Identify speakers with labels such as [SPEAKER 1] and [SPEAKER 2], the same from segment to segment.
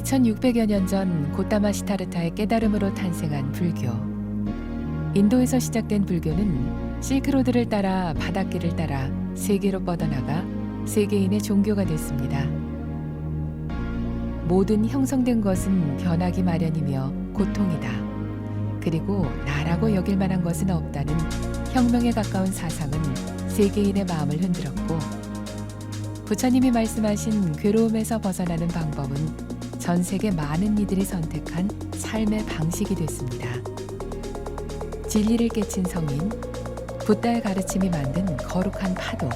[SPEAKER 1] 2600여 년 전 고타마 시타르타의 깨달음으로 탄생한 불교. 인도에서 시작된 불교는 실크로드를 따라 바닷길을 따라 세계로 뻗어나가 세계인의 종교가 됐습니다. 모든 형성된 것은 변하기 마련이며 고통이다. 그리고 나라고 여길 만한 것은 없다는 혁명에 가까운 사상은 세계인의 마음을 흔들었고, 부처님이 말씀하신 괴로움에서 벗어나는 방법은 전 세계 많은 이들이 선택한 삶의 방식이 됐습니다. 진리를 깨친 성인, 붓다의 가르침이 만든 거룩한 파도,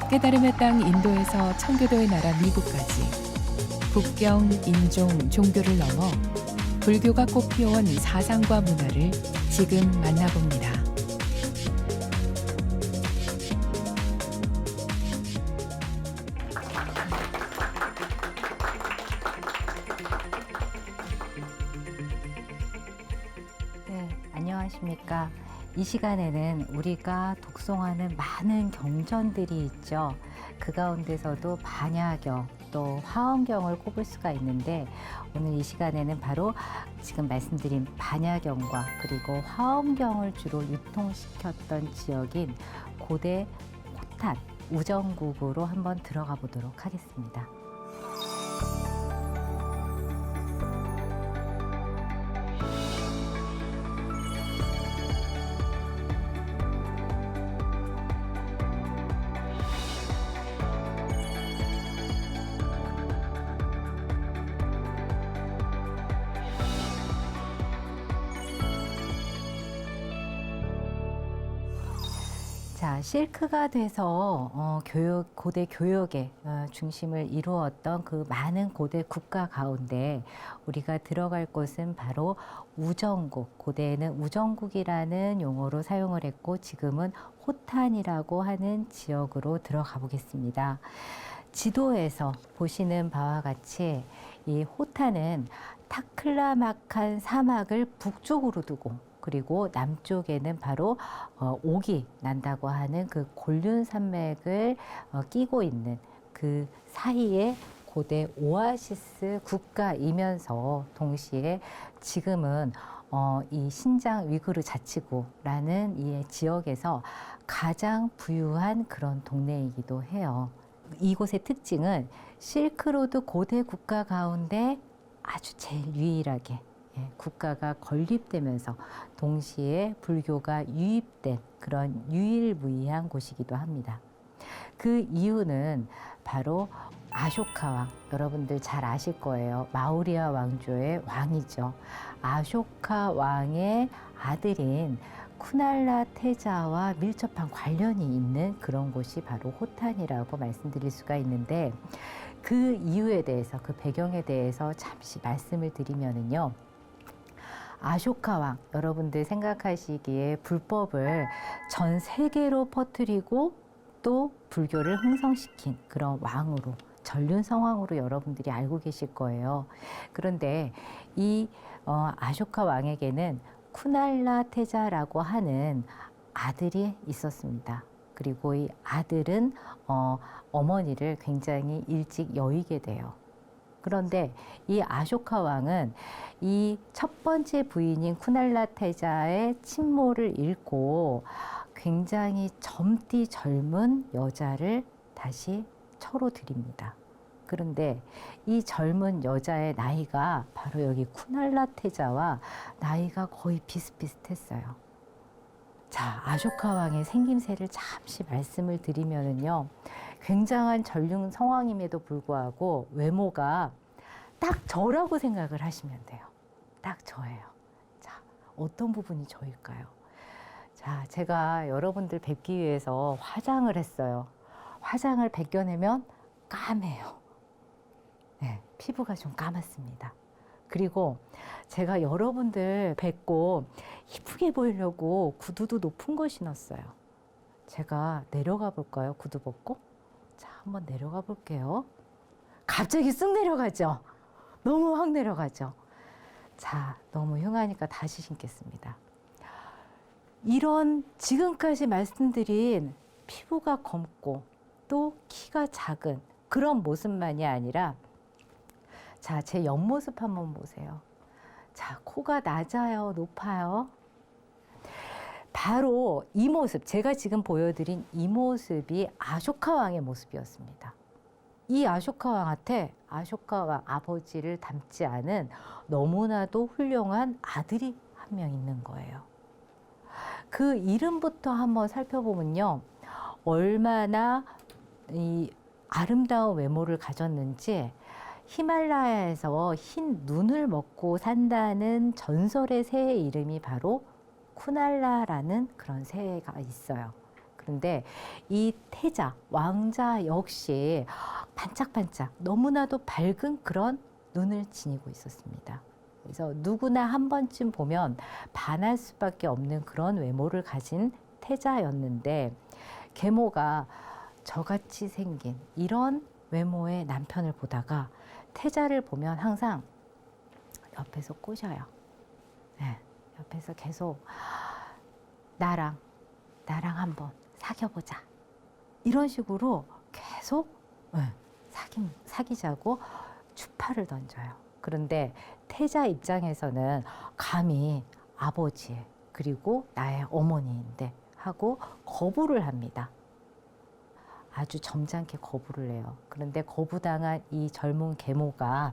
[SPEAKER 1] 깨달음의 땅 인도에서 청교도의 나라 미국까지 국경, 인종, 종교를 넘어 불교가 꽃피워온 사상과 문화를 지금 만나봅니다.
[SPEAKER 2] 네, 안녕하십니까. 이 시간에는 우리가 독송하는 많은 경전들이 있죠. 그 가운데서도 반야경, 또 화엄경을 꼽을 수가 있는데, 오늘 이 시간에는 바로 지금 말씀드린 반야경과 그리고 화엄경을 주로 유통시켰던 지역인 고대 호탄, 우정국으로 한번 들어가 보도록 하겠습니다. 자, 실크가 돼서 고대 교역의 중심을 이루었던 그 많은 고대 국가 가운데 우리가 들어갈 곳은 바로 우정국, 고대에는 우정국이라는 용어로 사용을 했고 지금은 호탄이라고 하는 지역으로 들어가 보겠습니다. 지도에서 보시는 바와 같이 이 호탄은 타클라마칸 사막을 북쪽으로 두고, 그리고 남쪽에는 바로 옥이 난다고 하는 그 골륜 산맥을 끼고 있는 그 사이에 고대 오아시스 국가이면서 동시에 지금은 이 신장 위구르 자치구라는 이 지역에서 가장 부유한 그런 동네이기도 해요. 이곳의 특징은 실크로드 고대 국가 가운데 아주 제일 유일하게 국가가 건립되면서 동시에 불교가 유입된 그런 유일무이한 곳이기도 합니다. 그 이유는 바로 아쇼카 왕, 여러분들 잘 아실 거예요. 마우리아 왕조의 왕이죠. 아쇼카 왕의 아들인 쿠날라 태자와 밀접한 관련이 있는 그런 곳이 바로 호탄이라고 말씀드릴 수가 있는데, 그 이유에 대해서, 그 배경에 대해서 잠시 말씀을 드리면은요. 아쇼카 왕, 여러분들 생각하시기에 불법을 전 세계로 퍼뜨리고 또 불교를 흥성시킨 그런 왕으로, 전륜 성왕으로 여러분들이 알고 계실 거예요. 그런데 이 아쇼카 왕에게는 쿠날라 태자라고 하는 아들이 있었습니다. 그리고 이 아들은 어머니를 굉장히 일찍 여의게 돼요. 그런데 이 아쇼카 왕은 이 첫 번째 부인인 쿠날라 태자의 친모를 잃고 굉장히 젊디 젊은 여자를 다시 처로 드립니다. 그런데 이 젊은 여자의 나이가 바로 여기 쿠날라 태자와 나이가 거의 비슷비슷했어요. 자, 아쇼카 왕의 생김새를 잠시 말씀을 드리면은요, 굉장한 전륜 성왕임에도 불구하고 외모가 딱 저라고 생각을 하시면 돼요. 딱 저예요. 자, 어떤 부분이 저일까요? 자, 제가 여러분들 뵙기 위해서 화장을 했어요. 화장을 벗겨내면 까매요. 네, 피부가 좀 까맣습니다. 그리고 제가 여러분들 뵙고 이쁘게 보이려고 구두도 높은 거 신었어요. 제가 내려가 볼까요? 구두 벗고? 자, 한번 내려가 볼게요. 갑자기 쓱 내려가죠? 너무 확 내려가죠? 자, 너무 흉하니까 다시 신겠습니다. 이런 지금까지 말씀드린 피부가 검고 또 키가 작은 그런 모습만이 아니라 자, 제 옆모습 한번 보세요. 자, 코가 낮아요, 높아요? 바로 이 모습, 제가 지금 보여드린 이 모습이 아쇼카 왕의 모습이었습니다. 이 아쇼카 왕한테 아쇼카 왕 아버지를 닮지 않은 너무나도 훌륭한 아들이 한 명 있는 거예요. 그 이름부터 한번 살펴보면요. 얼마나 이 아름다운 외모를 가졌는지 히말라야에서 흰 눈을 먹고 산다는 전설의 새의 이름이 바로 쿠날라라는 그런 새가 있어요. 그런데 이 태자, 왕자 역시 반짝반짝 너무나도 밝은 그런 눈을 지니고 있었습니다. 그래서 누구나 한 번쯤 보면 반할 수밖에 없는 그런 외모를 가진 태자였는데 계모가 저같이 생긴 이런 외모의 남편을 보다가 태자를 보면 항상 옆에서 꼬셔요. 네, 옆에서 계속 나랑 한번 사귀어보자. 이런 식으로 계속 사귀자고 추파를 던져요. 그런데 태자 입장에서는 감히 아버지 그리고 나의 어머니인데 하고 거부를 합니다. 아주 점잖게 거부를 해요. 그런데 거부당한 이 젊은 계모가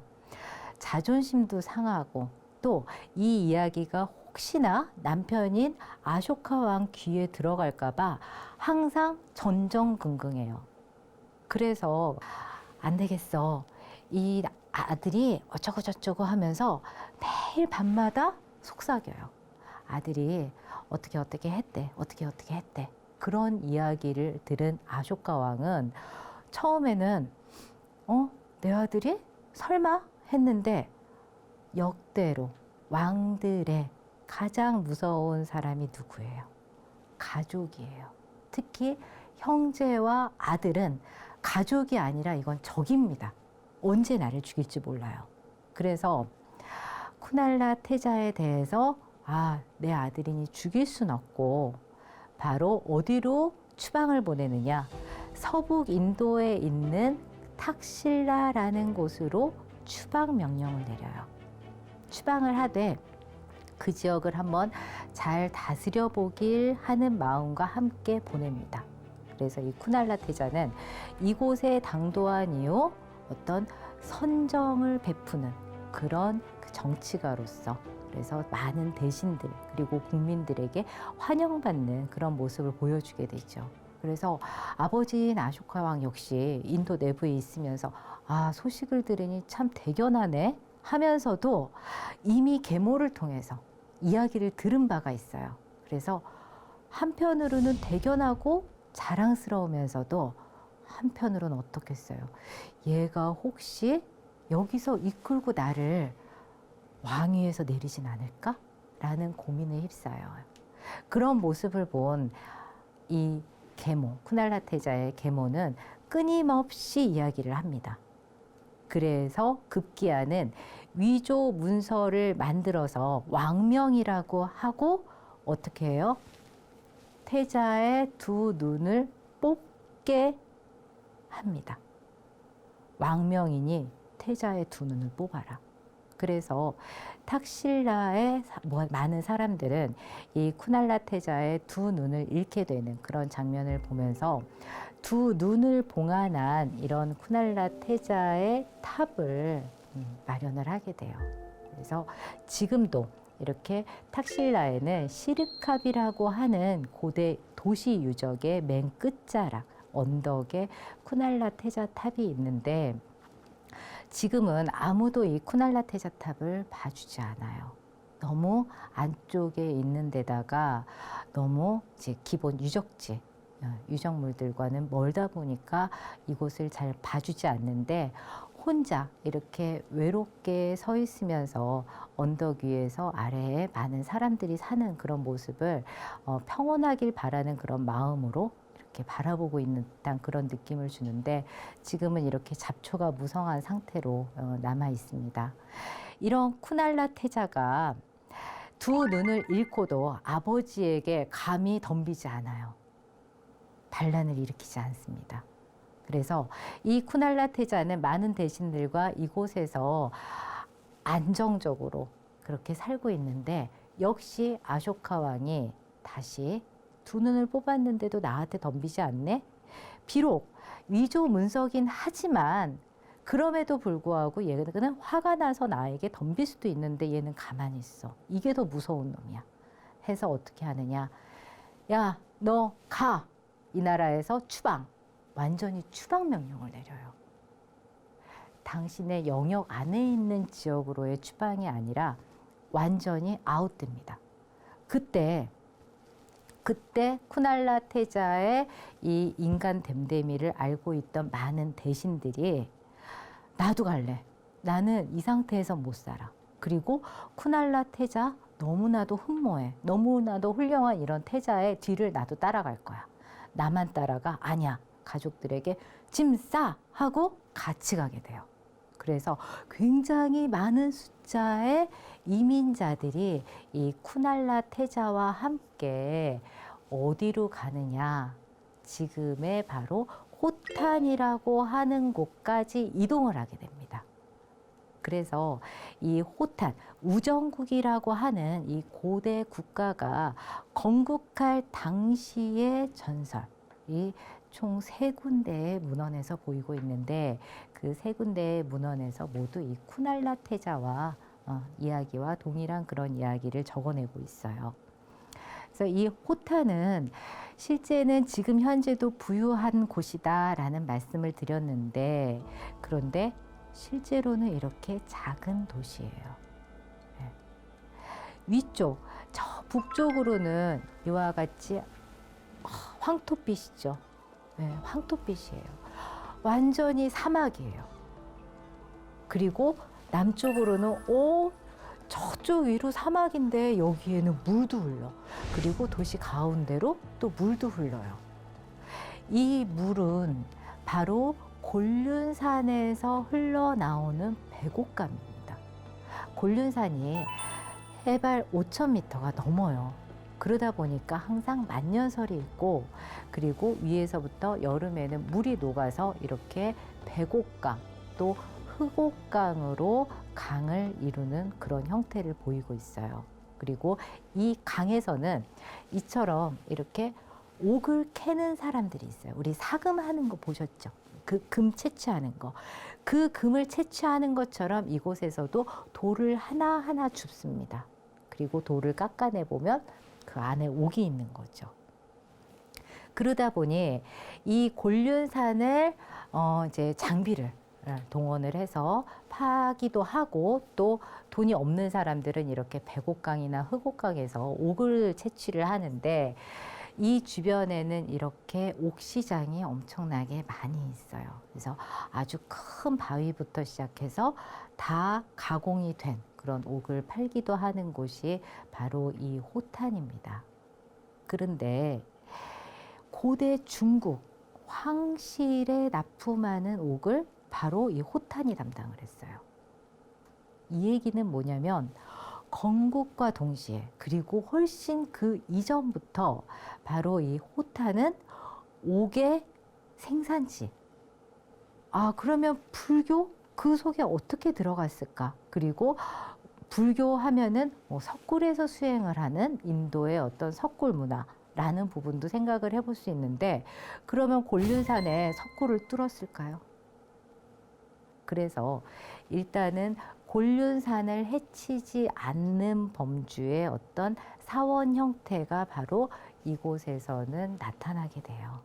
[SPEAKER 2] 자존심도 상하고 또 이 이야기가 혹시나 남편인 아쇼카 왕 귀에 들어갈까봐 항상 전전긍긍해요. 그래서 안 되겠어. 이 아들이 어쩌고저쩌고 하면서 매일 밤마다 속삭여요. 아들이 어떻게 했대. 그런 이야기를 들은 아쇼카 왕은 처음에는 내 아들이 설마 했는데 역대로 왕들의 가장 무서운 사람이 누구예요? 가족이에요. 특히 형제와 아들은 가족이 아니라 이건 적입니다. 언제 나를 죽일지 몰라요. 그래서 쿠날라 태자에 대해서 내 아들이니 죽일 순 없고 바로 어디로 추방을 보내느냐? 서북 인도에 있는 탁실라라는 곳으로 추방 명령을 내려요. 추방을 하되 그 지역을 한번 잘 다스려 보길 하는 마음과 함께 보냅니다. 그래서 이 쿠날라 태자는 이곳에 당도한 이후 어떤 선정을 베푸는 그런 정치가로서 그래서 많은 대신들 그리고 국민들에게 환영받는 그런 모습을 보여주게 되죠. 그래서 아버지인 아쇼카 왕 역시 인도 내부에 있으면서 소식을 들으니 참 대견하네 하면서도 이미 계모를 통해서 이야기를 들은 바가 있어요. 그래서 한편으로는 대견하고 자랑스러우면서도 한편으로는 어떻겠어요? 얘가 혹시 여기서 이끌고 나를 왕위에서 내리진 않을까? 라는 고민에 휩싸여요. 그런 모습을 본 이 계모, 쿠날라 태자의 계모는 끊임없이 이야기를 합니다. 그래서 급기야는 위조 문서를 만들어서 왕명이라고 하고 어떻게 해요? 태자의 두 눈을 뽑게 합니다. 왕명이니 태자의 두 눈을 뽑아라. 그래서 탁실라의 많은 사람들은 이 쿠날라 태자의 두 눈을 잃게 되는 그런 장면을 보면서 두 눈을 봉안한 이런 쿠날라 태자의 탑을 마련을 하게 돼요. 그래서 지금도 이렇게 탁실라에는 시르캅이라고 하는 고대 도시 유적의 맨 끝자락 언덕에 쿠날라 태자 탑이 있는데 지금은 아무도 이 쿠날라 태자 탑을 봐주지 않아요. 너무 안쪽에 있는 데다가 너무 이제 기본 유적지, 유적물들과는 멀다 보니까 이곳을 잘 봐주지 않는데 혼자 이렇게 외롭게 서 있으면서 언덕 위에서 아래에 많은 사람들이 사는 그런 모습을 평온하길 바라는 그런 마음으로 이렇게 바라보고 있는 듯한 그런 느낌을 주는데 지금은 이렇게 잡초가 무성한 상태로 남아 있습니다. 이런 쿠날라 태자가 두 눈을 잃고도 아버지에게 감히 덤비지 않아요. 반란을 일으키지 않습니다. 그래서 이 쿠날라 태자는 많은 대신들과 이곳에서 안정적으로 그렇게 살고 있는데 역시 아쇼카 왕이 다시 두 눈을 뽑았는데도 나한테 덤비지 않네? 비록 위조 문서긴 하지만 그럼에도 불구하고 얘는 화가 나서 나에게 덤빌 수도 있는데 얘는 가만히 있어. 이게 더 무서운 놈이야. 해서 어떻게 하느냐. 야, 너 가. 이 나라에서 추방. 완전히 추방 명령을 내려요. 당신의 영역 안에 있는 지역으로의 추방이 아니라 완전히 아웃됩니다. 그때 쿠날라 태자의 이 인간 됨됨이를 알고 있던 많은 대신들이 나도 갈래. 나는 이 상태에서 못 살아. 그리고 쿠날라 태자 너무나도 흠모해. 너무나도 훌륭한 이런 태자의 뒤를 나도 따라갈 거야. 나만 따라가? 아니야. 가족들에게 짐 싸! 하고 같이 가게 돼요. 그래서 굉장히 많은 숫자의 이민자들이 이 쿠날라 태자와 함께 어디로 가느냐. 지금의 바로 호탄이라고 하는 곳까지 이동을 하게 됩니다. 그래서 이 호탄, 우정국이라고 하는 이 고대 국가가 건국할 당시의 전설이 총 3군데의 문헌에서 보이고 있는데 그 3군데의 문헌에서 모두 이 쿠날라 태자와 이야기와 동일한 그런 이야기를 적어내고 있어요. 그래서 이 호탄은 실제는 지금 현재도 부유한 곳이다라는 말씀을 드렸는데 그런데 실제로는 이렇게 작은 도시예요. 네. 위쪽, 저 북쪽으로는 이와 같이 황토빛이죠. 네, 황토빛이에요. 완전히 사막이에요. 그리고 남쪽으로는 저쪽 위로 사막인데 여기에는 물도 흘러. 그리고 도시 가운데로 또 물도 흘러요. 이 물은 바로 곤륜산에서 흘러나오는 백옥감입니다. 곤륜산이 해발 5,000m가 넘어요. 그러다 보니까 항상 만년설이 있고 그리고 위에서부터 여름에는 물이 녹아서 이렇게 백옥강 또 흑옥강으로 강을 이루는 그런 형태를 보이고 있어요. 그리고 이 강에서는 이처럼 이렇게 옥을 캐는 사람들이 있어요. 우리 사금하는 거 보셨죠? 그 금 채취하는 거. 그 금을 채취하는 것처럼 이곳에서도 돌을 하나하나 줍습니다. 그리고 돌을 깎아내 보면 그 안에 옥이 있는 거죠. 그러다 보니 이 곤륜산을 이제 장비를 동원을 해서 파기도 하고 또 돈이 없는 사람들은 이렇게 백옥강이나 흑옥강에서 옥을 채취를 하는데 이 주변에는 이렇게 옥시장이 엄청나게 많이 있어요. 그래서 아주 큰 바위부터 시작해서 다 가공이 된 그런 옥을 팔기도 하는 곳이 바로 이 호탄입니다. 그런데 고대 중국 황실에 납품하는 옥을 바로 이 호탄이 담당을 했어요. 이 얘기는 뭐냐면 건국과 동시에 그리고 훨씬 그 이전부터 바로 이 호탄은 옥의 생산지. 그러면 불교 그 속에 어떻게 들어갔을까? 그리고 불교 하면은 석굴에서 수행을 하는 인도의 어떤 석굴 문화라는 부분도 생각을 해볼 수 있는데 그러면 곤륜산에 석굴을 뚫었을까요? 그래서 일단은 곤륜산을 해치지 않는 범주의 어떤 사원 형태가 바로 이곳에서는 나타나게 돼요.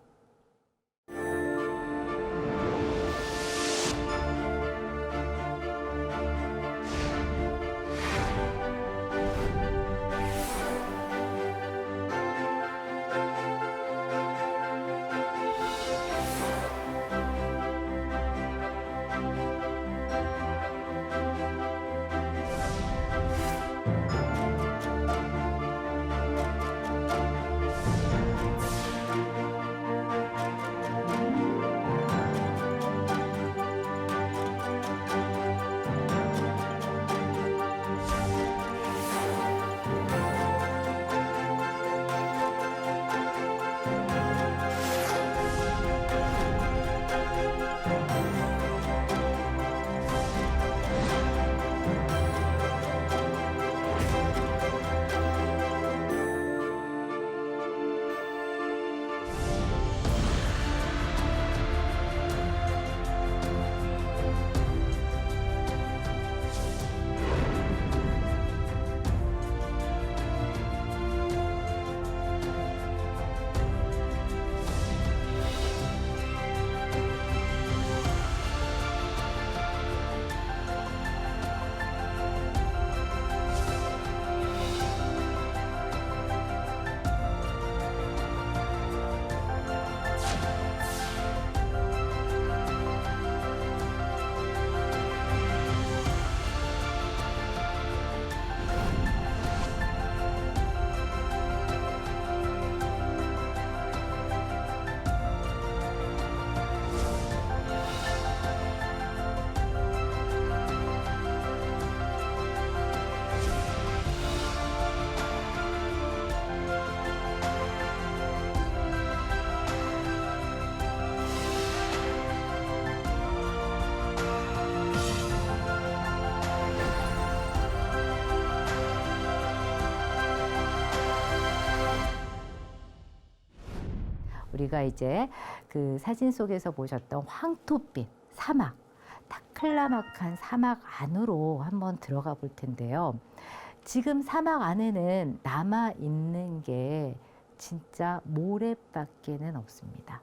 [SPEAKER 2] 우리가 이제 그 사진 속에서 보셨던 황토빛 사막, 타클라마칸 사막 안으로 한번 들어가 볼 텐데요. 지금 사막 안에는 남아 있는 게 진짜 모래밖에는 없습니다.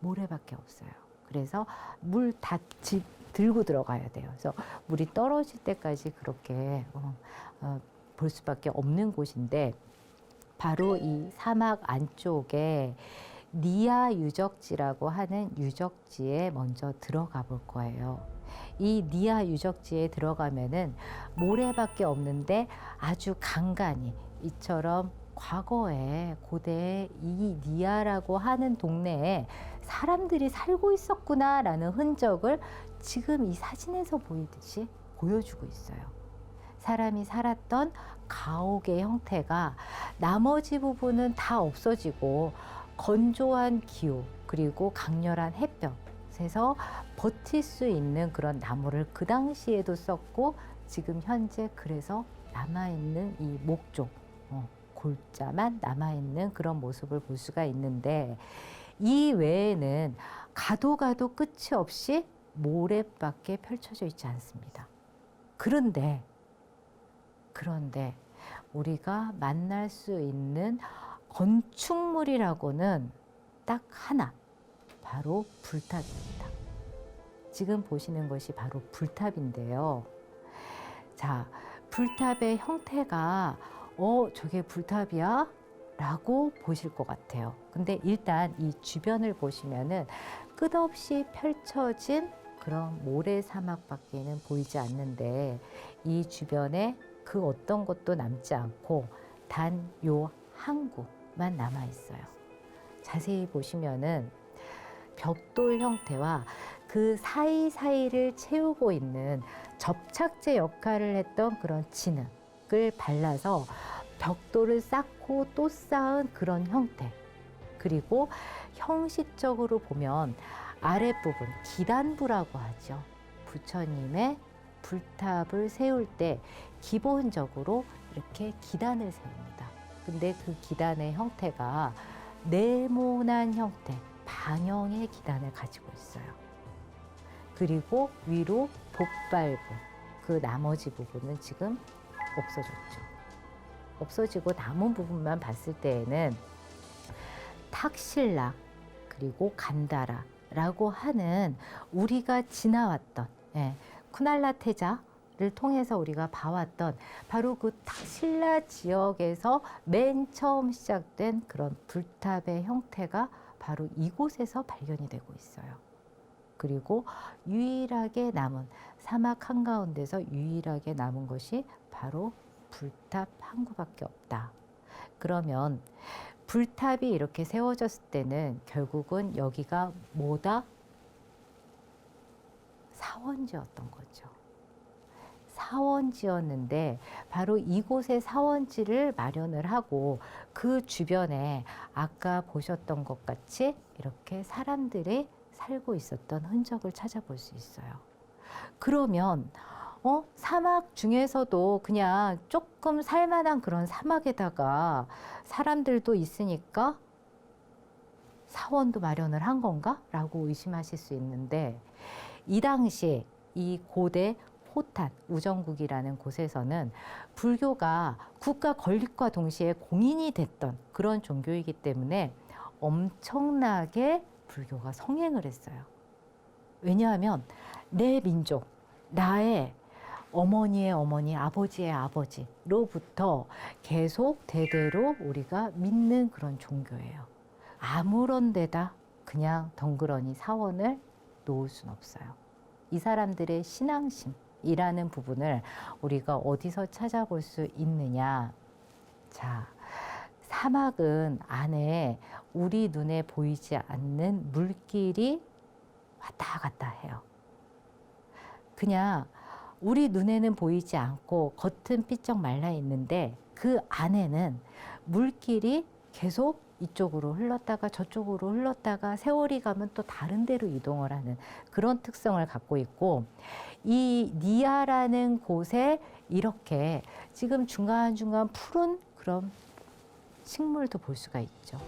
[SPEAKER 2] 모래밖에 없어요. 그래서 물 다 들고 들어가야 돼요. 그래서 물이 떨어질 때까지 그렇게 볼 수밖에 없는 곳인데, 바로 이 사막 안쪽에 니아 유적지라고 하는 유적지에 먼저 들어가 볼 거예요. 이 니아 유적지에 들어가면은 모래밖에 없는데 아주 간간히 이처럼 과거에 고대에 이 니아라고 하는 동네에 사람들이 살고 있었구나라는 흔적을 지금 이 사진에서 보이듯이 보여주고 있어요. 사람이 살았던 가옥의 형태가 나머지 부분은 다 없어지고 건조한 기후 그리고 강렬한 햇볕에서 버틸 수 있는 그런 나무를 그 당시에도 썼고, 지금 현재 그래서 남아있는 이 목조, 골자만 남아있는 그런 모습을 볼 수가 있는데, 이 외에는 가도 끝이 없이 모래밖에 펼쳐져 있지 않습니다. 그런데 우리가 만날 수 있는 건축물이라고는 딱 하나, 바로 불탑입니다. 지금 보시는 것이 바로 불탑인데요. 자, 불탑의 형태가 저게 불탑이야? 라고 보실 것 같아요. 근데 일단 이 주변을 보시면은 끝없이 펼쳐진 그런 모래 사막밖에는 보이지 않는데, 이 주변에 그 어떤 것도 남지 않고 단 요 항구만 남아 있어요. 자세히 보시면은 벽돌 형태와 그 사이사이를 채우고 있는 접착제 역할을 했던 그런 진흙을 발라서 벽돌을 쌓고 또 쌓은 그런 형태, 그리고 형식적으로 보면 아랫부분 기단부라고 하죠. 부처님의 불탑을 세울 때 기본적으로 이렇게 기단을 세웁니다. 근데 그 기단의 형태가 네모난 형태, 반형의 기단을 가지고 있어요. 그리고 위로 복발부, 그 나머지 부분은 지금 없어졌죠. 없어지고 남은 부분만 봤을 때에는 탁실라 그리고 간다라라고 하는 우리가 지나왔던 쿠날라 테자를 통해서 우리가 봐왔던 바로 그 탁실라 지역에서 맨 처음 시작된 그런 불탑의 형태가 바로 이곳에서 발견이 되고 있어요. 그리고 유일하게 남은 사막 한가운데서 유일하게 남은 것이 바로 불탑 항구밖에 없다. 그러면 불탑이 이렇게 세워졌을 때는 결국은 여기가 뭐다? 사원지였던 거죠. 사원지였는데 바로 이곳에 사원지를 마련을 하고 그 주변에 아까 보셨던 것 같이 이렇게 사람들이 살고 있었던 흔적을 찾아볼 수 있어요. 그러면 사막 중에서도 그냥 조금 살만한 그런 사막에다가 사람들도 있으니까 사원도 마련을 한 건가? 라고 의심하실 수 있는데, 이 당시 이 고대 호탄, 우정국이라는 곳에서는 불교가 국가 건립과 동시에 공인이 됐던 그런 종교이기 때문에 엄청나게 불교가 성행을 했어요. 왜냐하면 내 민족, 나의 어머니의 어머니, 아버지의 아버지로부터 계속 대대로 우리가 믿는 그런 종교예요. 아무런 데다 그냥 덩그러니 사원을 놓을 순 없어요. 이 사람들의 신앙심이라는 부분을 우리가 어디서 찾아볼 수 있느냐? 자, 사막은 안에 우리 눈에 보이지 않는 물길이 왔다 갔다 해요. 그냥 우리 눈에는 보이지 않고 겉은 삐쩍 말라 있는데 그 안에는 물길이 계속 이쪽으로 흘렀다가 저쪽으로 흘렀다가 세월이 가면 또 다른 데로 이동을 하는 그런 특성을 갖고 있고, 이 니아라는 곳에 이렇게 지금 중간중간 푸른 그런 식물도 볼 수가 있죠.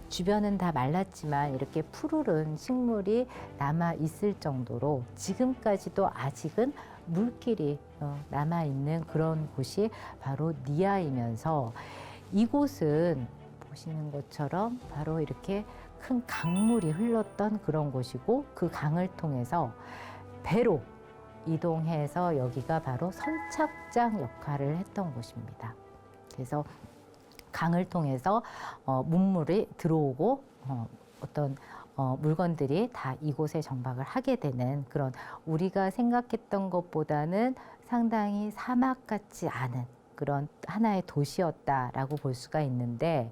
[SPEAKER 2] 주변은 다 말랐지만 이렇게 푸르른 식물이 남아 있을 정도로 지금까지도 아직은 물길이 남아 있는 그런 곳이 바로 니아이면서, 이곳은 보시는 것처럼 바로 이렇게 큰 강물이 흘렀던 그런 곳이고, 그 강을 통해서 배로 이동해서 여기가 바로 선착장 역할을 했던 곳입니다. 그래서 강을 통해서 문물이 들어오고 어떤 물건들이 다 이곳에 정박을 하게 되는 그런, 우리가 생각했던 것보다는 상당히 사막 같지 않은 그런 하나의 도시였다라고 볼 수가 있는데,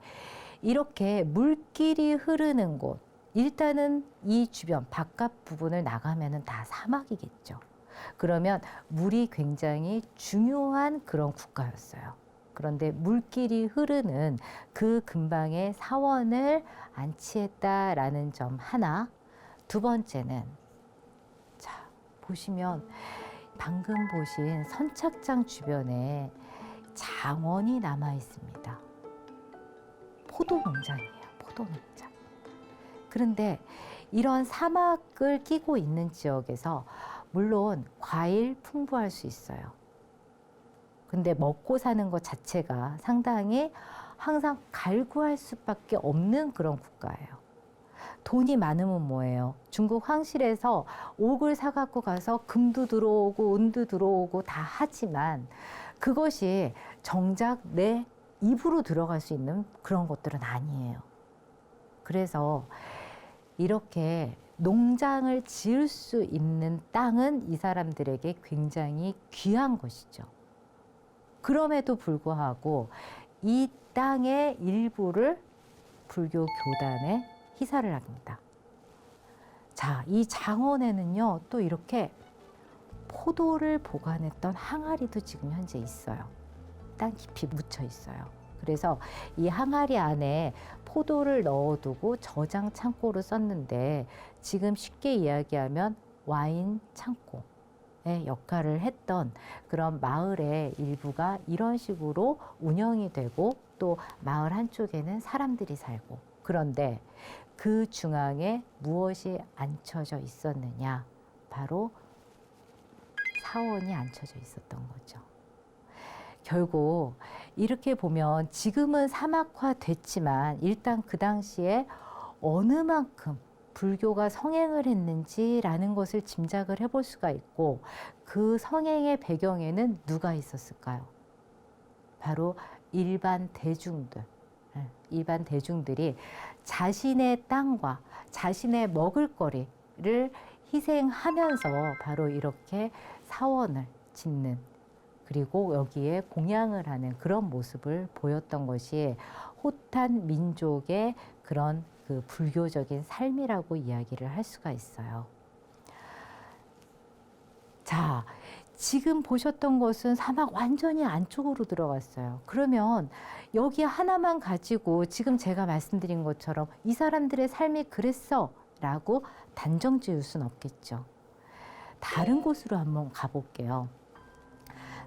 [SPEAKER 2] 이렇게 물길이 흐르는 곳, 일단은 이 주변 바깥 부분을 나가면은 다 사막이겠죠. 그러면 물이 굉장히 중요한 그런 국가였어요. 그런데 물길이 흐르는 그 근방에 사원을 안치했다라는 점 하나. 두 번째는, 자, 보시면 방금 보신 선착장 주변에 장원이 남아 있습니다. 포도 농장이에요. 포도 농장. 그런데 이런 사막을 끼고 있는 지역에서 물론 과일 풍부할 수 있어요. 근데 먹고 사는 것 자체가 상당히 항상 갈구할 수밖에 없는 그런 국가예요. 돈이 많으면 뭐예요? 중국 황실에서 옥을 사갖고 가서 금도 들어오고 은도 들어오고 다 하지만 그것이 정작 내 입으로 들어갈 수 있는 그런 것들은 아니에요. 그래서 이렇게 농장을 지을 수 있는 땅은 이 사람들에게 굉장히 귀한 것이죠. 그럼에도 불구하고 이 땅의 일부를 불교 교단에 희사를 합니다. 자, 이 장원에는요, 또 이렇게 포도를 보관했던 항아리도 지금 현재 있어요. 땅 깊이 묻혀 있어요. 그래서 이 항아리 안에 포도를 넣어두고 저장 창고로 썼는데, 지금 쉽게 이야기하면 와인 창고의 역할을 했던 그런 마을의 일부가 이런 식으로 운영이 되고, 또 마을 한쪽에는 사람들이 살고, 그런데 그 중앙에 무엇이 앉혀져 있었느냐? 바로 사원이 앉혀져 있었던 거죠. 결국 이렇게 보면 지금은 사막화됐지만 일단 그 당시에 어느 만큼 불교가 성행을 했는지라는 것을 짐작을 해볼 수가 있고, 그 성행의 배경에는 누가 있었을까요? 바로 일반 대중들. 일반 대중들이 자신의 땅과 자신의 먹을거리를 희생하면서 바로 이렇게 사원을 짓는, 그리고 여기에 공양을 하는 그런 모습을 보였던 것이 호탄 민족의 그런 그 불교적인 삶이라고 이야기를 할 수가 있어요. 자, 지금 보셨던 것은 사막 완전히 안쪽으로 들어갔어요. 그러면 여기 하나만 가지고 지금 제가 말씀드린 것처럼 이 사람들의 삶이 그랬어 라고 단정 지을 수는 없겠죠. 다른 곳으로 한번 가볼게요.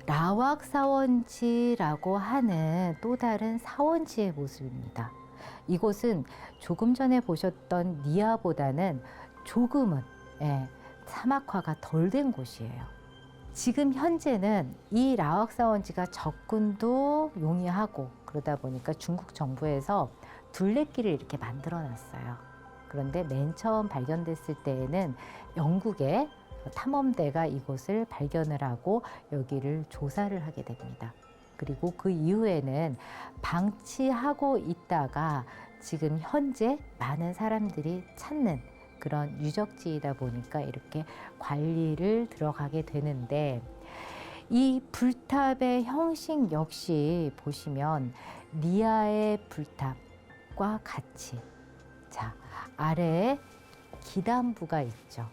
[SPEAKER 2] 라왁 사원지라고 하는 또 다른 사원지의 모습입니다. 이곳은 조금 전에 보셨던 니아보다는 조금은 사막화가 덜 된 곳이에요. 지금 현재는 이 라왁 사원지가 접근도 용이하고 그러다 보니까 중국 정부에서 둘레길을 이렇게 만들어 놨어요. 그런데 맨 처음 발견됐을 때에는 영국의 탐험대가 이곳을 발견을 하고 여기를 조사를 하게 됩니다. 그리고 그 이후에는 방치하고 있다가 지금 현재 많은 사람들이 찾는 그런 유적지이다 보니까 이렇게 관리를 들어가게 되는데, 이 불탑의 형식 역시 보시면 니아의 불탑과 같이, 자, 아래에 기단부가 있죠.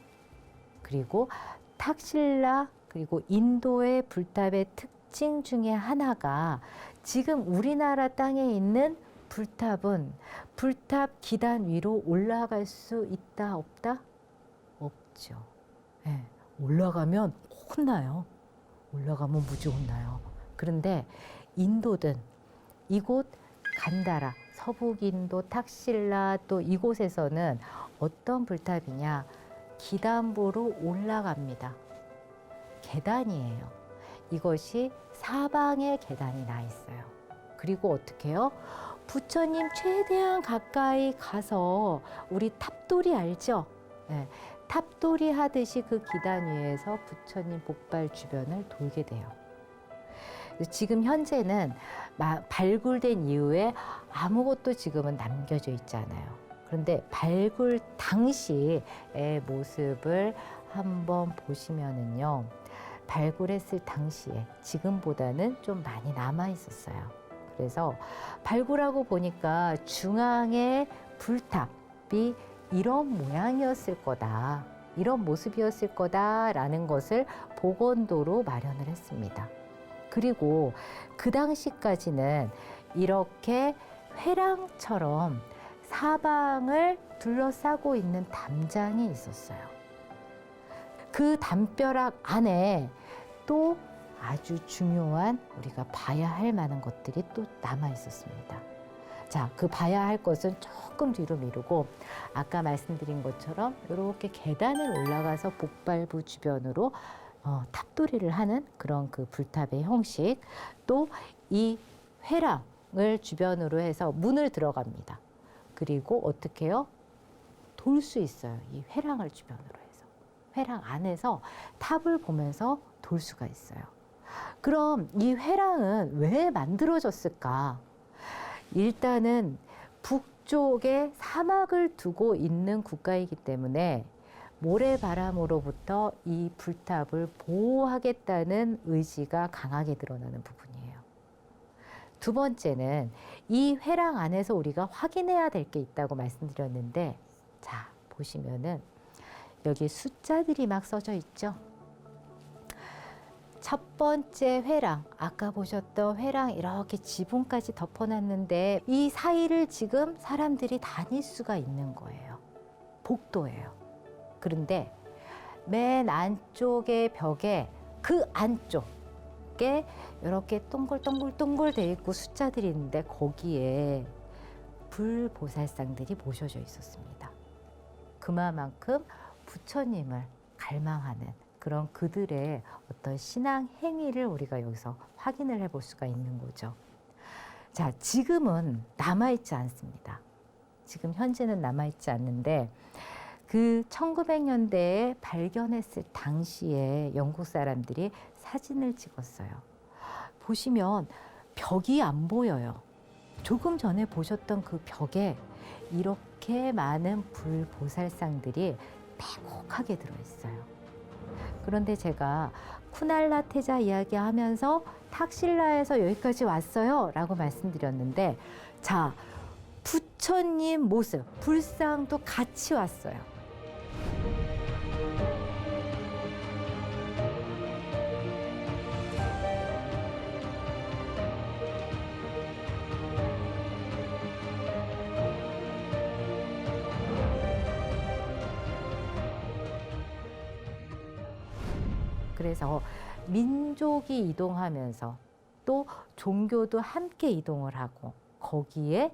[SPEAKER 2] 그리고 탁실라, 그리고 인도의 불탑의 특징 중에 하나가 지금 우리나라 땅에 있는 불탑은 불탑 기단 위로 올라갈 수 있다 없다? 없죠. 올라가면 혼나요. 올라가면 무지 혼나요. 그런데 인도든 이곳 간다라 서북인도 탁실라 또 이곳에서는 어떤 불탑이냐? 기단부로 올라갑니다. 계단이에요. 이것이 사방에 계단이 나 있어요. 그리고 어떻게 해요? 부처님 최대한 가까이 가서 우리 탑돌이 알죠? 네, 탑돌이 하듯이 그 기단 위에서 부처님 복발 주변을 돌게 돼요. 지금 현재는 발굴된 이후에 아무것도 지금은 남겨져 있지 않아요. 그런데 발굴 당시의 모습을 한번 보시면은요, 발굴했을 당시에 지금보다는 좀 많이 남아 있었어요. 그래서 발굴하고 보니까 중앙에 불탑이 이런 모양이었을 거다, 이런 모습이었을 거다라는 것을 복원도로 마련을 했습니다. 그리고 그 당시까지는 이렇게 회랑처럼 사방을 둘러싸고 있는 담장이 있었어요. 그 담벼락 안에 또 아주 중요한 우리가 봐야 할 만한 것들이 또 남아 있었습니다. 자, 그 봐야 할 것은 조금 뒤로 미루고 아까 말씀드린 것처럼 이렇게 계단을 올라가서 복발부 주변으로 탑돌이를 하는 그런 그 불탑의 형식, 또 이 회랑을 주변으로 해서 문을 들어갑니다. 그리고 어떻게 해요? 돌 수 있어요. 이 회랑을 주변으로 해서. 회랑 안에서 탑을 보면서 돌 수가 있어요. 그럼 이 회랑은 왜 만들어졌을까? 일단은 북쪽에 사막을 두고 있는 국가이기 때문에 모래바람으로부터 이 불탑을 보호하겠다는 의지가 강하게 드러나는 부분이에요. 두 번째는 이 회랑 안에서 우리가 확인해야 될 게 있다고 말씀드렸는데, 자, 보시면은 여기 숫자들이 막 써져 있죠. 첫 번째 회랑, 아까 보셨던 회랑 이렇게 지붕까지 덮어놨는데 이 사이를 지금 사람들이 다닐 수가 있는 거예요. 복도예요. 그런데 맨 안쪽의 벽에 그 안쪽에 이렇게 동글동글 돼 있고 숫자들이 있는데 거기에 불보살상들이 모셔져 있었습니다. 그만큼 부처님을 갈망하는 그런 그들의 어떤 신앙 행위를 우리가 여기서 확인을 해볼 수가 있는 거죠. 자, 지금은 남아있지 않습니다. 지금 현재는 남아있지 않는데 그 1900년대에 발견했을 당시에 영국 사람들이 사진을 찍었어요. 보시면 벽이 안 보여요. 조금 전에 보셨던 그 벽에 이렇게 많은 불보살상들이 빼곡하게 들어있어요. 그런데 제가 쿠날라 태자 이야기하면서 탁실라에서 여기까지 왔어요 라고 말씀드렸는데, 자, 부처님 모습, 불상도 같이 왔어요. 그래서 민족이 이동하면서 또 종교도 함께 이동을 하고 거기에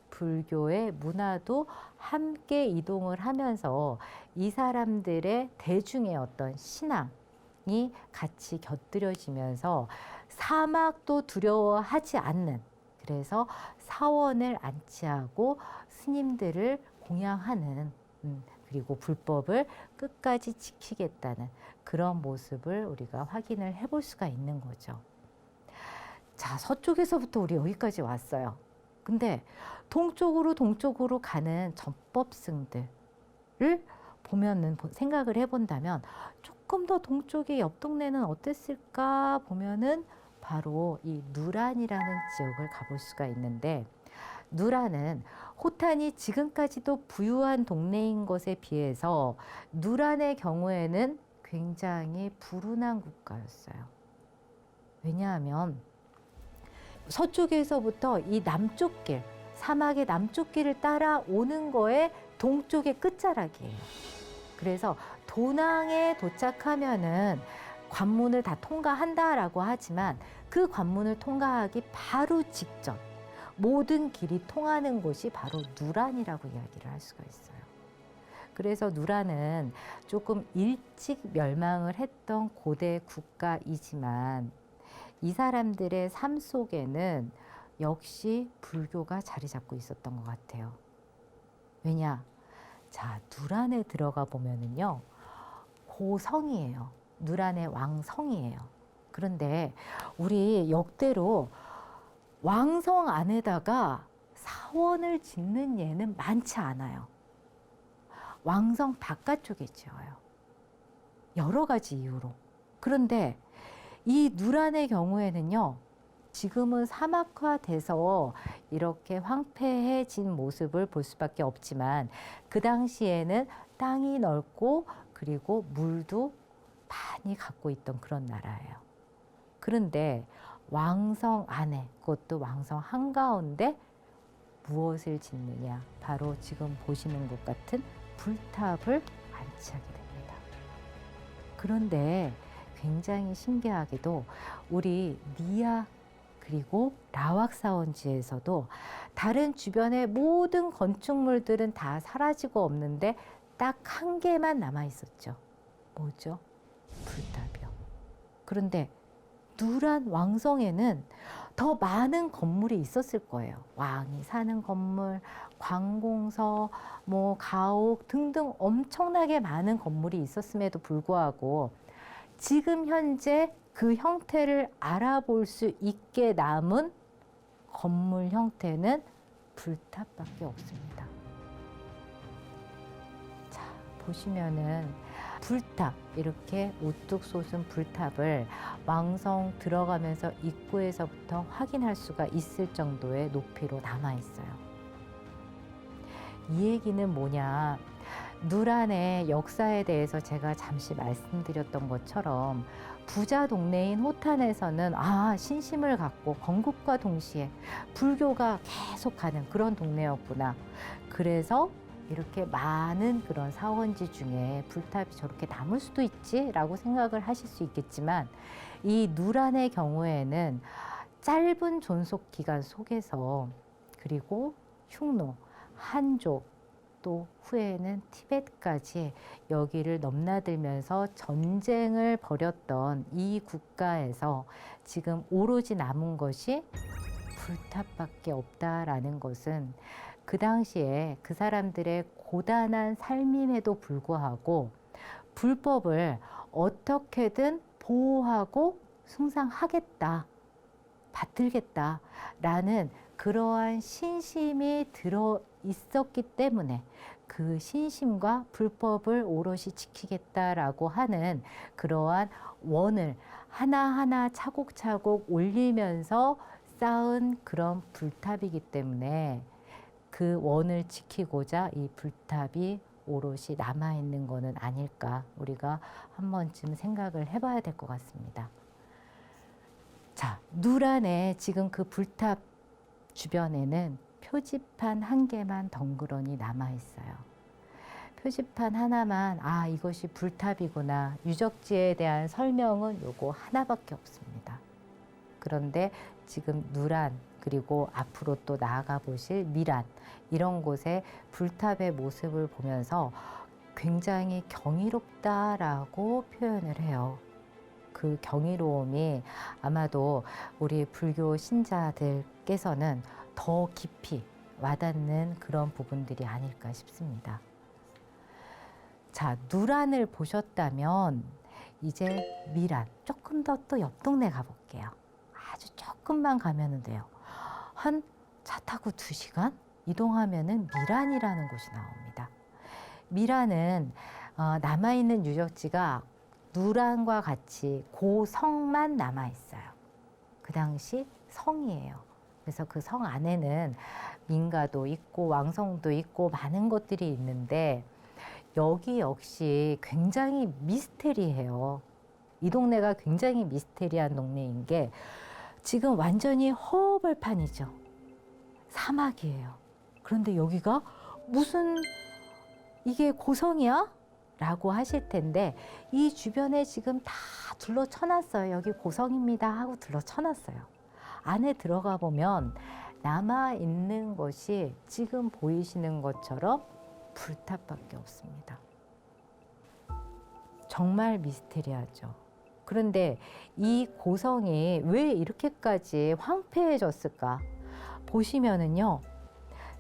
[SPEAKER 2] 불교의 문화도 함께 이동을 하면서 이 사람들의 대중의 어떤 신앙이 같이 곁들여지면서 사막도 두려워하지 않는, 그래서 사원을 안치하고 스님들을 공양하는, 그리고 불법을 끝까지 지키겠다는 그런 모습을 우리가 확인을 해볼 수가 있는 거죠. 자, 서쪽에서부터 우리 여기까지 왔어요. 근데 동쪽으로 가는 전법승들을 보면은, 생각을 해본다면 조금 더 동쪽의 옆 동네는 어땠을까 보면은 바로 이 누란이라는 지역을 가볼 수가 있는데, 누란은 호탄이 지금까지도 부유한 동네인 것에 비해서 누란의 경우에는 굉장히 불운한 국가였어요. 왜냐하면 서쪽에서부터 이 남쪽 길, 사막의 남쪽 길을 따라오는 거에 동쪽의 끝자락이에요. 그래서 도낭에 도착하면은 관문을 다 통과한다라고 하지만 그 관문을 통과하기 바로 직전, 모든 길이 통하는 곳이 바로 누란이라고 이야기를 할 수가 있어요. 그래서 누란은 조금 일찍 멸망을 했던 고대 국가이지만 이 사람들의 삶 속에는 역시 불교가 자리 잡고 있었던 것 같아요. 왜냐? 자, 누란에 들어가 보면은요, 고성이에요. 누란의 왕성이에요. 그런데 우리 역대로 왕성 안에다가 사원을 짓는 예는 많지 않아요. 왕성 바깥쪽에 지어요. 여러 가지 이유로. 그런데 이 누란의 경우에는요, 지금은 사막화돼서 이렇게 황폐해진 모습을 볼 수밖에 없지만 그 당시에는 땅이 넓고 그리고 물도 많이 갖고 있던 그런 나라예요. 그런데 왕성 안에, 그것도 왕성 한가운데 무엇을 짓느냐? 바로 지금 보시는 것 같은 불탑을 안치하게 됩니다. 그런데 굉장히 신기하게도 우리 미약 그리고 라왁사원지에서도 다른 주변의 모든 건축물들은 다 사라지고 없는데 딱 한 개만 남아 있었죠. 뭐죠? 불탑이요. 그런데 누란 왕성에는 더 많은 건물이 있었을 거예요. 왕이 사는 건물, 관공서, 뭐 가옥 등등 엄청나게 많은 건물이 있었음에도 불구하고 지금 현재 그 형태를 알아볼 수 있게 남은 건물 형태는 불탑밖에 없습니다. 자, 보시면은 불탑, 이렇게 우뚝 솟은 불탑을 왕성 들어가면서 입구에서부터 확인할 수가 있을 정도의 높이로 남아 있어요. 이 얘기는 뭐냐? 누란의 역사에 대해서 제가 잠시 말씀드렸던 것처럼 부자 동네인 호탄에서는 신심을 갖고 건국과 동시에 불교가 계속 가는 그런 동네였구나. 그래서 이렇게 많은 그런 사원지 중에 불탑이 저렇게 남을 수도 있지라고 생각을 하실 수 있겠지만 이 누란의 경우에는 짧은 존속 기간 속에서 그리고 흉노, 한족 또 후에는 티벳까지 여기를 넘나들면서 전쟁을 벌였던 이 국가에서 지금 오로지 남은 것이 불탑밖에 없다라는 것은 그 당시에 그 사람들의 고단한 삶임에도 불구하고 불법을 어떻게든 보호하고 숭상하겠다, 받들겠다라는 그러한 신심이 들어 있었기 때문에 그 신심과 불법을 오롯이 지키겠다라고 하는 그러한 원을 하나하나 차곡차곡 올리면서 쌓은 그런 불탑이기 때문에 그 원을 지키고자 이 불탑이 오롯이 남아있는 것은 아닐까, 우리가 한 번쯤 생각을 해봐야 될 것 같습니다. 자, 누란에 지금 그 불탑 주변에는 표지판 한 개만 덩그러니 남아있어요. 표지판 하나만 이것이 불탑이구나, 유적지에 대한 설명은 요거 하나밖에 없습니다. 그런데 지금 누란 그리고 앞으로 또 나아가 보실 미란, 이런 곳에 불탑의 모습을 보면서 굉장히 경이롭다라고 표현을 해요. 그 경이로움이 아마도 우리 불교 신자들께서는 더 깊이 와닿는 그런 부분들이 아닐까 싶습니다. 자, 누란을 보셨다면 이제 미란, 조금 더 또 옆 동네 가볼게요. 아주 조금만 가면 돼요. 한 차 타고 2시간 이동하면은 미란이라는 곳이 나옵니다. 미란은 남아있는 유적지가 누란과 같이 고성만 남아있어요. 그 당시 성이에요. 그래서 그 성 안에는 민가도 있고 왕성도 있고 많은 것들이 있는데 여기 역시 굉장히 미스테리해요. 이 동네가 굉장히 미스테리한 동네인 게 지금 완전히 허벌판이죠. 사막이에요. 그런데 여기가 무슨 이게 고성이야? 라고 하실 텐데 이 주변에 지금 다 둘러쳐놨어요. 여기 고성입니다 하고 둘러쳐놨어요. 안에 들어가 보면 남아 있는 것이 지금 보이시는 것처럼 불탑밖에 없습니다. 정말 미스테리하죠. 그런데 이 고성이 왜 이렇게까지 황폐해졌을까? 보시면은요,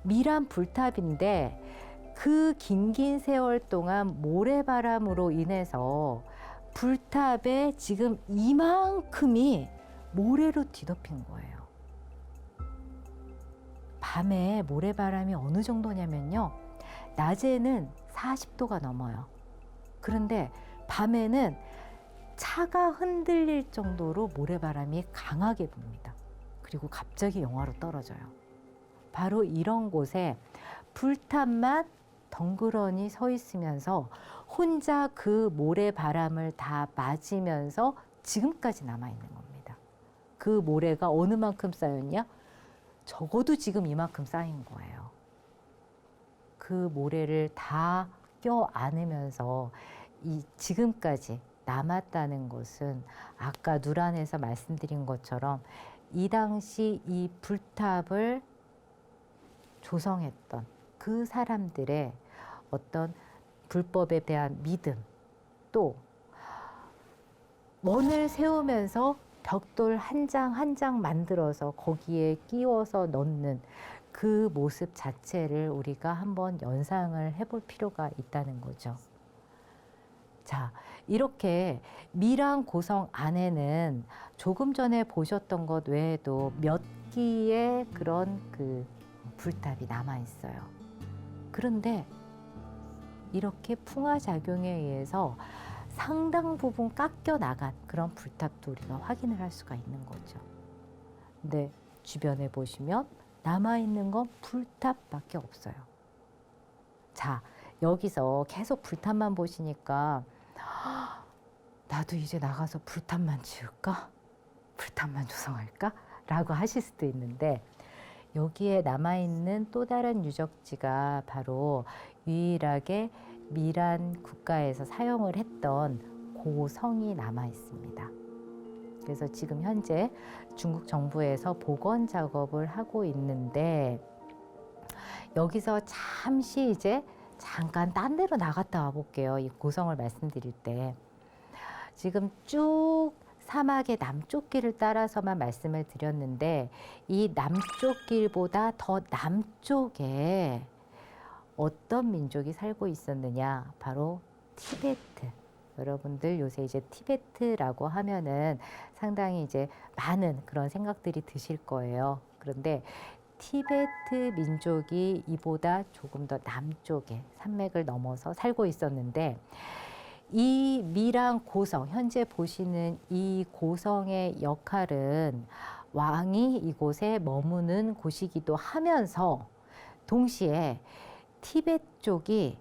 [SPEAKER 2] 미란 불탑인데 그 긴 세월 동안 모래바람으로 인해서 불탑에 지금 이만큼이 모래로 뒤덮인 거예요. 밤에 모래바람이 어느 정도냐면요, 낮에는 40도가 넘어요. 그런데 밤에는 차가 흔들릴 정도로 모래바람이 강하게 붑니다. 그리고 갑자기 영하로 떨어져요. 바로 이런 곳에 불탑만 덩그러니 서 있으면서 혼자 그 모래바람을 다 맞으면서 지금까지 남아있는 겁니다. 그 모래가 어느 만큼 쌓였냐? 적어도 지금 이만큼 쌓인 거예요. 그 모래를 다 껴안으면서 이 지금까지 남았다는 것은 아까 누란에서 말씀드린 것처럼 이 당시 이 불탑을 조성했던 그 사람들의 어떤 불법에 대한 믿음, 또 원을 세우면서 벽돌 한 장 한 장 만들어서 거기에 끼워서 넣는 그 모습 자체를 우리가 한번 연상을 해볼 필요가 있다는 거죠. 자, 이렇게 미랑 고성 안에는 조금 전에 보셨던 것 외에도 몇 기의 그런 그 불탑이 남아 있어요. 그런데 이렇게 풍화작용에 의해서 상당 부분 깎여 나간 그런 불탑도 우리가 확인을 할 수가 있는 거죠. 근데 주변에 보시면 남아있는 건 불탑밖에 없어요. 자, 여기서 계속 불탑만 보시니까 나도 이제 나가서 불탑만 지을까? 불탑만 조성할까? 라고 하실 수도 있는데, 여기에 남아있는 또 다른 유적지가 바로 유일하게 미란 국가에서 사용을 했던 고성이 남아 있습니다. 그래서 지금 현재 중국 정부에서 복원 작업을 하고 있는데, 여기서 잠시 이제 잠깐 딴 데로 나갔다 와 볼게요. 이 고성을 말씀드릴 때. 지금 쭉 사막의 남쪽 길을 따라서만 말씀을 드렸는데, 이 남쪽 길보다 더 남쪽에 어떤 민족이 살고 있었느냐? 바로 티베트. 여러분들 요새 이제 티베트라고 하면은 상당히 이제 많은 그런 생각들이 드실 거예요. 그런데 티베트 민족이 이보다 조금 더 남쪽에 산맥을 넘어서 살고 있었는데, 이 미랑 고성, 현재 보시는 이 고성의 역할은 왕이 이곳에 머무는 곳이기도 하면서 동시에 티베트 쪽이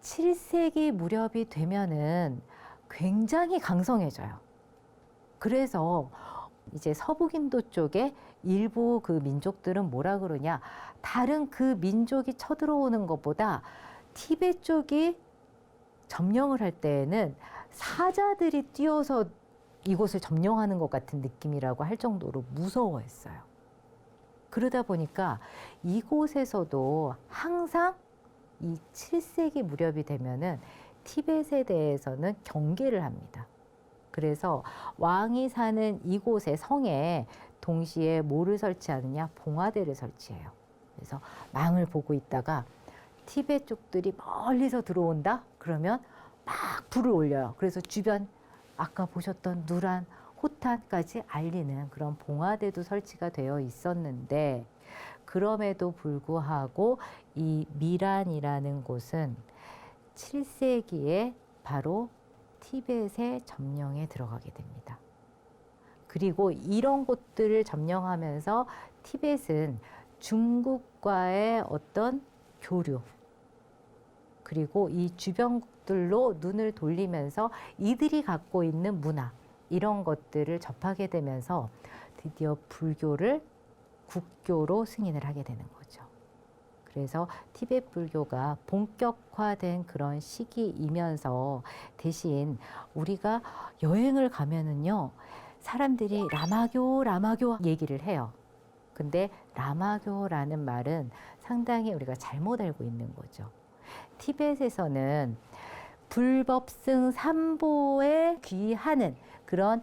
[SPEAKER 2] 7세기 무렵이 되면은 굉장히 강성해져요. 그래서 이제 서북인도 쪽에 일부 그 민족들은 뭐라 그러냐, 다른 그 민족이 쳐들어오는 것보다 티베트 쪽이 점령을 할 때에는 사자들이 뛰어서 이곳을 점령하는 것 같은 느낌이라고 할 정도로 무서워했어요. 그러다 보니까 이곳에서도 항상 이 7세기 무렵이 되면은 티벳에 대해서는 경계를 합니다. 그래서 왕이 사는 이곳의 성에 동시에 뭐를 설치하느냐? 봉화대를 설치해요. 그래서 망을 보고 있다가 티벳 쪽들이 멀리서 들어온다? 그러면 막 불을 올려요. 그래서 주변 아까 보셨던 누란, 호탄까지 알리는 그런 봉화대도 설치가 되어 있었는데, 그럼에도 불구하고 이 미란이라는 곳은 7세기에 바로 티벳의 점령에 들어가게 됩니다. 그리고 이런 곳들을 점령하면서 티벳은 중국과의 어떤 교류, 그리고 이 주변국들로 눈을 돌리면서 이들이 갖고 있는 문화, 이런 것들을 접하게 되면서 드디어 불교를 국교로 승인을 하게 되는 거죠. 그래서 티베트 불교가 본격화된 그런 시기이면서, 대신 우리가 여행을 가면은요, 사람들이 라마교 얘기를 해요. 근데 라마교라는 말은 상당히 우리가 잘못 알고 있는 거죠. 티벳에서는 불법승 삼보에 귀하는 그런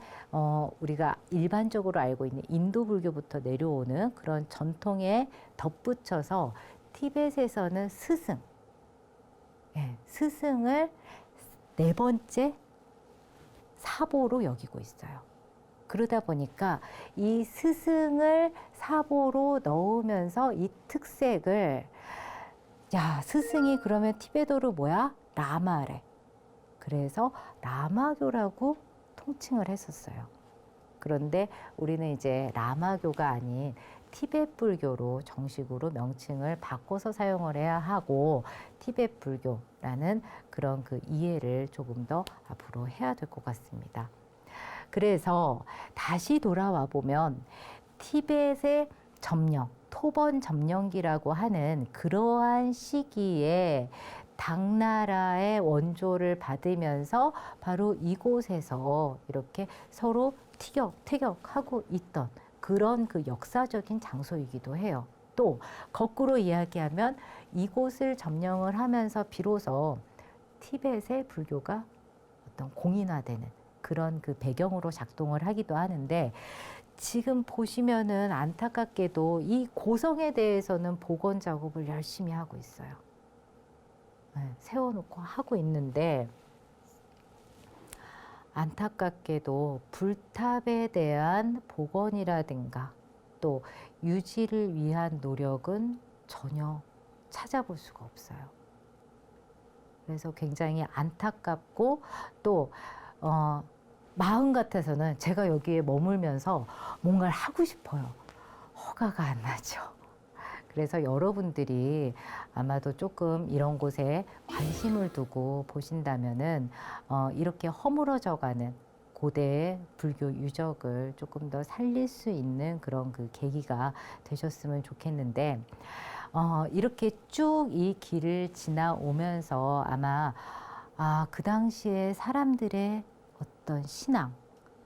[SPEAKER 2] 우리가 일반적으로 알고 있는 인도 불교부터 내려오는 그런 전통에 덧붙여서 티벳에서는 스승, 스승을 네 번째 사보로 여기고 있어요. 그러다 보니까 이 스승을 사보로 넣으면서 이 특색을 야, 스승이 그러면 티베도르 뭐야? 라마래. 그래서 라마교라고 통칭을 했었어요. 그런데 우리는 이제 라마교가 아닌 티베트 불교로 정식으로 명칭을 바꿔서 사용을 해야 하고 티베트 불교라는 그런 그 이해를 조금 더 앞으로 해야 될 것 같습니다. 그래서 다시 돌아와 보면 티벳의 점령, 토번 점령기라고 하는 그러한 시기에 당나라의 원조를 받으면서 바로 이곳에서 이렇게 서로 티격태격하고 있던 그런 그 역사적인 장소이기도 해요. 또 거꾸로 이야기하면 이곳을 점령을 하면서 비로소 티벳의 불교가 어떤 공인화되는 그런 그 배경으로 작동을 하기도 하는데 지금 보시면은 안타깝게도 이 고성에 대해서는 복원 작업을 열심히 하고 있어요. 세워놓고 하고 있는데 안타깝게도 불탑에 대한 복원이라든가 또 유지를 위한 노력은 전혀 찾아볼 수가 없어요. 그래서 굉장히 안타깝고 또 마음 같아서는 제가 여기에 머물면서 뭔가를 하고 싶어요. 허가가 안 나죠. 그래서 여러분들이 아마도 조금 이런 곳에 관심을 두고 보신다면은 이렇게 허물어져가는 고대의 불교 유적을 조금 더 살릴 수 있는 그런 그 계기가 되셨으면 좋겠는데 이렇게 쭉 이 길을 지나오면서 아마 그 당시에 사람들의 어떤 신앙,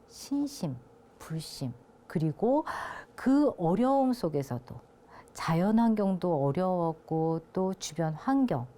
[SPEAKER 2] 신심, 불심 그리고 그 어려움 속에서도 자연 환경도 어려웠고 또 주변 환경,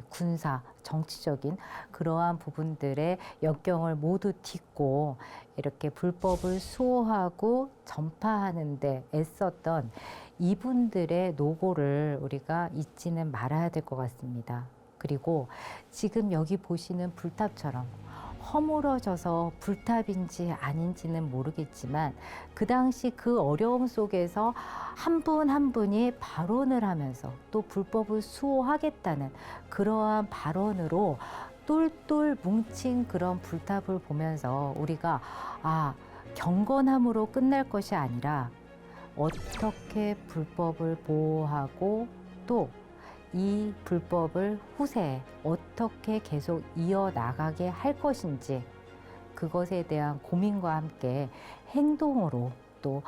[SPEAKER 2] 군사, 정치적인 그러한 부분들의 역경을 모두 딛고 이렇게 불법을 수호하고 전파하는 데 애썼던 이분들의 노고를 우리가 잊지는 말아야 될 것 같습니다. 그리고 지금 여기 보시는 불탑처럼 허물어져서 불탑인지 아닌지는 모르겠지만 그 당시 그 어려움 속에서 한 분 한 분이 발언을 하면서 또 불법을 수호하겠다는 그러한 발언으로 똘똘 뭉친 그런 불탑을 보면서 우리가 경건함으로 끝날 것이 아니라 어떻게 불법을 보호하고 또 이 불법을 후세에 어떻게 계속 이어나가게 할 것인지 그것에 대한 고민과 함께 행동으로 또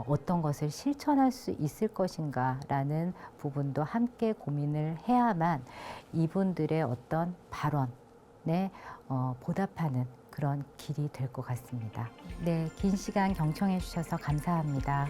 [SPEAKER 2] 어떤 것을 실천할 수 있을 것인가라는 부분도 함께 고민을 해야만 이분들의 어떤 발언에 보답하는 그런 길이 될 것 같습니다. 네, 긴 시간 경청해 주셔서 감사합니다.